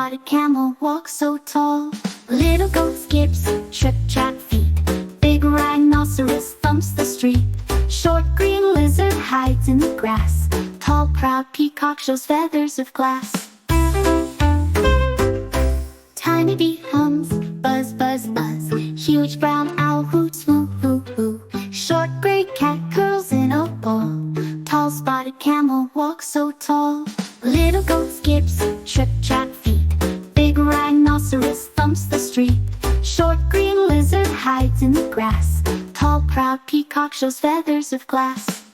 spotted camel walks so tall. Little goat skips, trip, trap, feet. Big rhinoceros thumps the street. Short green lizard hides in the grass. Tall proud peacock shows feathers of glass. Tiny bee hums, buzz, buzz, buzz. Huge brown owl hoots, woo, woo, woo. Short gray cat curls in a ball. Tall spotted camel walks so tall. Little goat skips, trip, trap, feet. Big rhinoceros thumps the street. Short green lizard hides in the grass. Tall proud peacock shows feathers of glass.